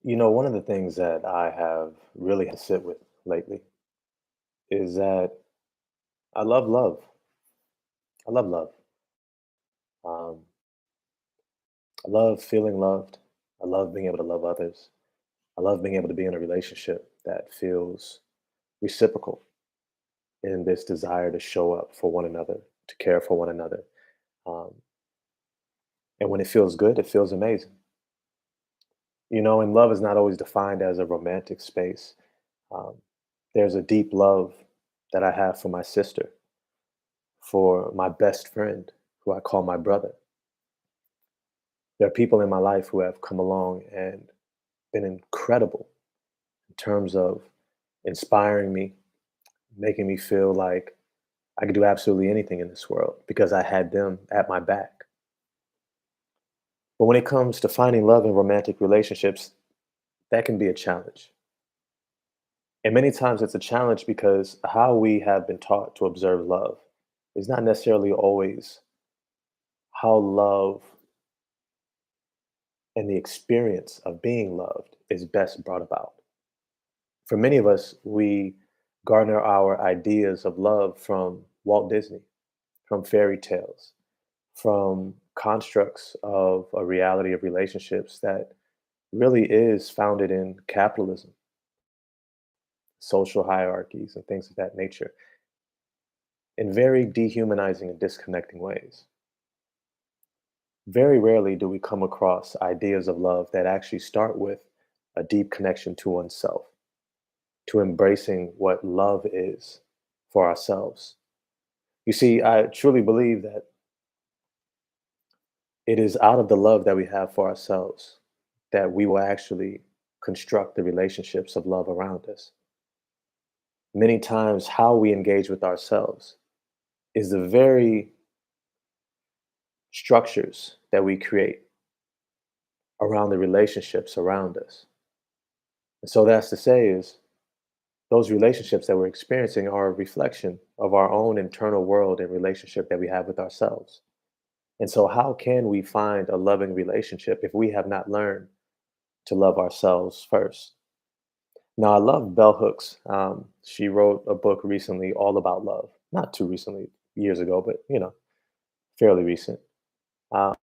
One of the things that I have really had to sit with lately is that I love love. I love love. Um, I love feeling loved. I love being able to love others. I love being able to be in a relationship that feels reciprocal in this desire to show up for one another, to care for one another. Um, and when it feels good, it feels amazing. And love is not always defined as a romantic space. Um, there's a deep love that I have for my sister, for my best friend, who I call my brother. There are people in my life who have come along and been incredible in terms of inspiring me, making me feel like I could do absolutely anything in this world because I had them at my back. But when it comes to finding love in romantic relationships, that can be a challenge. And many times it's a challenge because how we have been taught to observe love is not necessarily always how love and the experience of being loved is best brought about. For many of us, we garner our ideas of love from Walt Disney, from fairy tales, from constructs of a reality of relationships that really is founded in capitalism, social hierarchies, and things of that nature, in very dehumanizing and disconnecting ways. Very rarely do we come across ideas of love that actually start with a deep connection to oneself, to embracing what love is for ourselves. You see, I truly believe that it is out of the love that we have for ourselves that we will actually construct the relationships of love around us. Many times, how we engage with ourselves is the very structures that we create around the relationships around us. And so that's to say is those relationships that we're experiencing are a reflection of our own internal world and relationship that we have with ourselves. And so, how can we find a loving relationship if we have not learned to love ourselves first? Now, I love Bell Hooks. She wrote a book recently all about love. Not too recently, years ago, but fairly recent. Um,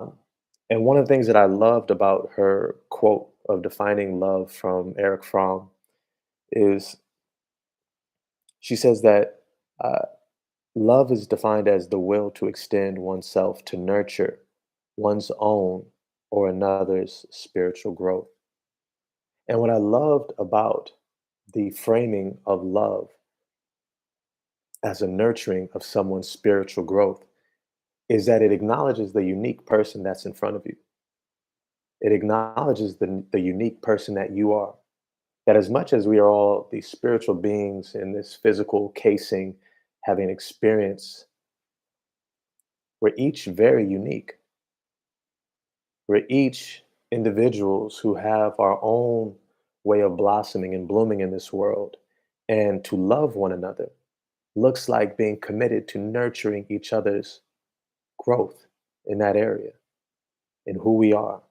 and one of the things that I loved about her quote of defining love from Erich Fromm is she says that uh, love is defined as the will to extend oneself to nurture one's own or another's spiritual growth. And what I loved about the framing of love as a nurturing of someone's spiritual growth is that it acknowledges the unique person that's in front of you. It acknowledges the unique person that you are. That as much as we are all these spiritual beings in this physical casing, having experience, we're each very unique. We're each individuals who have our own way of blossoming and blooming in this world. And to love one another looks like being committed to nurturing each other's growth in that area, in who we are.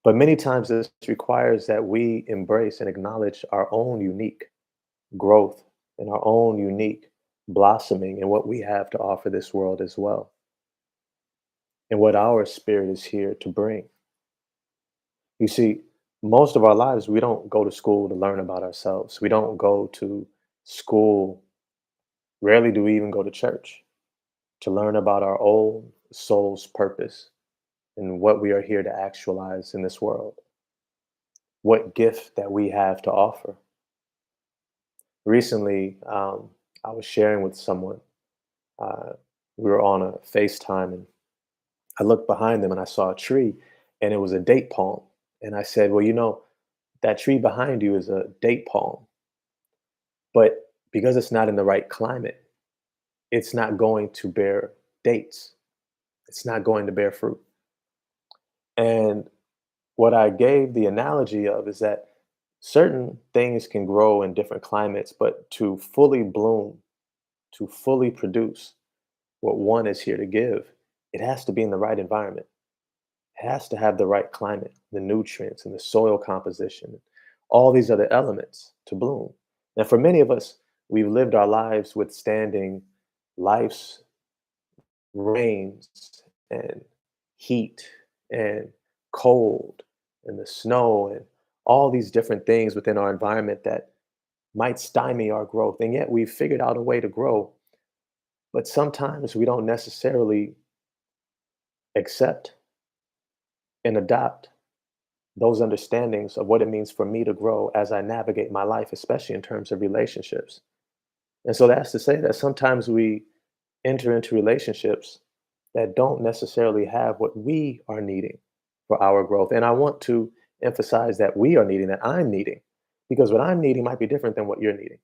But many times this requires that we embrace and acknowledge our own unique growth and our own unique blossoming and what we have to offer this world as well, and what our spirit is here to bring. You see, most of our lives, we don't go to school to learn about ourselves. We don't go to school, rarely do we even go to church to learn about our own soul's purpose and what we are here to actualize in this world, what gift that we have to offer. Recently, I was sharing with someone. Uh, we were on a FaceTime, and I looked behind them and I saw a tree, and it was a date palm. And I said, "Well, that tree behind you is a date palm, but because it's not in the right climate, it's not going to bear dates. It's not going to bear fruit." And what I gave the analogy of is that certain things can grow in different climates, but to fully bloom, to fully produce what one is here to give, it has to be in the right environment. It has to have the right climate, the nutrients, and the soil composition, all these other elements to bloom. And for many of us, we've lived our lives withstanding life's rains and heat and cold and the snow and all these different things within our environment that might stymie our growth. And yet we've figured out a way to grow, but sometimes we don't necessarily accept and adopt those understandings of what it means for me to grow as I navigate my life, especially in terms of relationships. And so that's to say that sometimes we enter into relationships that don't necessarily have what we are needing for our growth. And I want to emphasize that we are needing, that I'm needing, because what I'm needing might be different than what you're needing.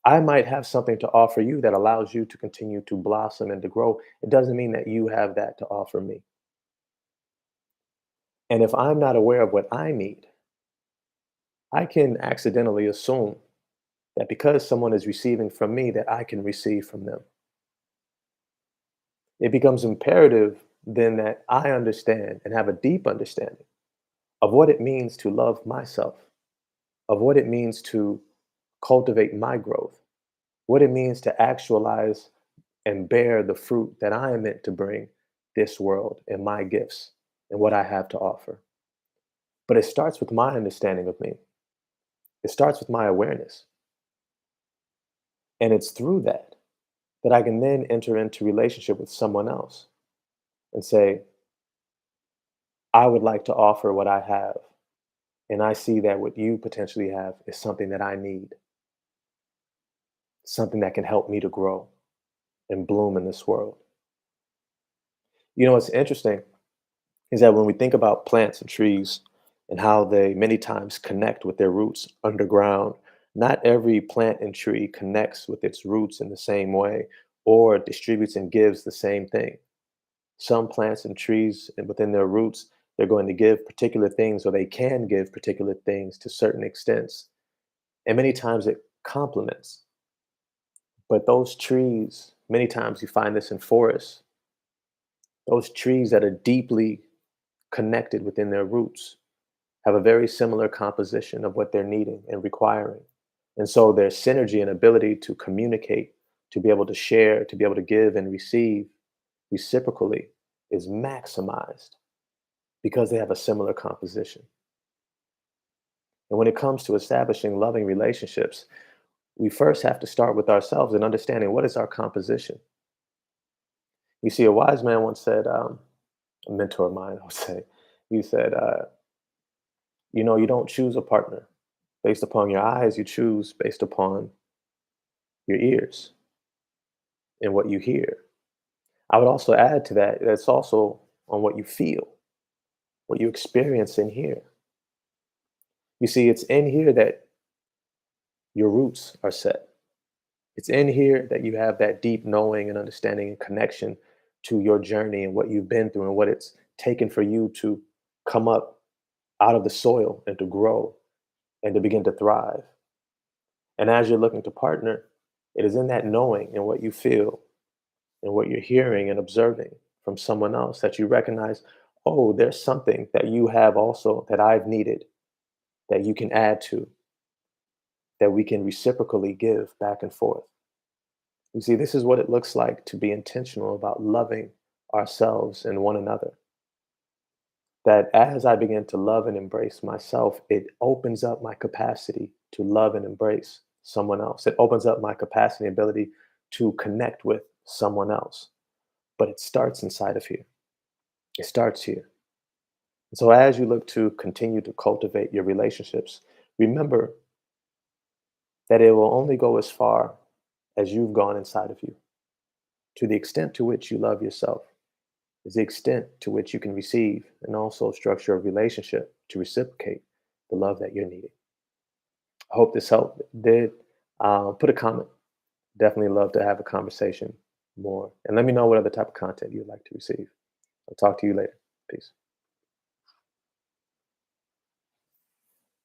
I might have something to offer you that allows you to continue to blossom and to grow. It doesn't mean that you have that to offer me. And if I'm not aware of what I need, I can accidentally assume that because someone is receiving from me, that I can receive from them. It becomes imperative then that I understand and have a deep understanding of what it means to love myself, of what it means to cultivate my growth, what it means to actualize and bear the fruit that I am meant to bring this world and my gifts and what I have to offer. But it starts with my understanding of me. It starts with my awareness. And it's through that that I can then enter into relationship with someone else and say, I would like to offer what I have. And I see that what you potentially have is something that I need, something that can help me to grow and bloom in this world. What's interesting is that when we think about plants and trees and how they many times connect with their roots underground, not every plant and tree connects with its roots in the same way or distributes and gives the same thing. Some plants and trees and within their roots, they're going to give particular things or they can give particular things to certain extents. And many times it complements. But those trees, many times you find this in forests, those trees that are deeply connected within their roots have a very similar composition of what they're needing and requiring. And so their synergy and ability to communicate, to be able to share, to be able to give and receive reciprocally is maximized because they have a similar composition. And when it comes to establishing loving relationships, we first have to start with ourselves and understanding what is our composition. You see, a wise man once said, a mentor of mine, I would say, he said, you don't choose a partner based upon your eyes, you choose based upon your ears and what you hear. I would also add to that, that's also on what you feel, what you experience in here. You see, it's in here that your roots are set. It's in here that you have that deep knowing and understanding and connection to your journey and what you've been through and what it's taken for you to come up out of the soil and to grow and to begin to thrive. And as you're looking to partner, it is in that knowing and what you feel and what you're hearing and observing from someone else that you recognize, oh, there's something that you have also that I've needed that you can add to, that we can reciprocally give back and forth. You see, this is what it looks like to be intentional about loving ourselves and one another. That as I begin to love and embrace myself, it opens up my capacity to love and embrace someone else. It opens up my capacity and ability to connect with someone else. But it starts inside of here. It starts here. And so as you look to continue to cultivate your relationships, remember that it will only go as far as you've gone inside of you. To the extent to which you love yourself is the extent to which you can receive and also structure a relationship to reciprocate the love that you're needing. I hope this helped. Did put a comment. Definitely love to have a conversation more. And let me know what other type of content you'd like to receive. I'll talk to you later. Peace.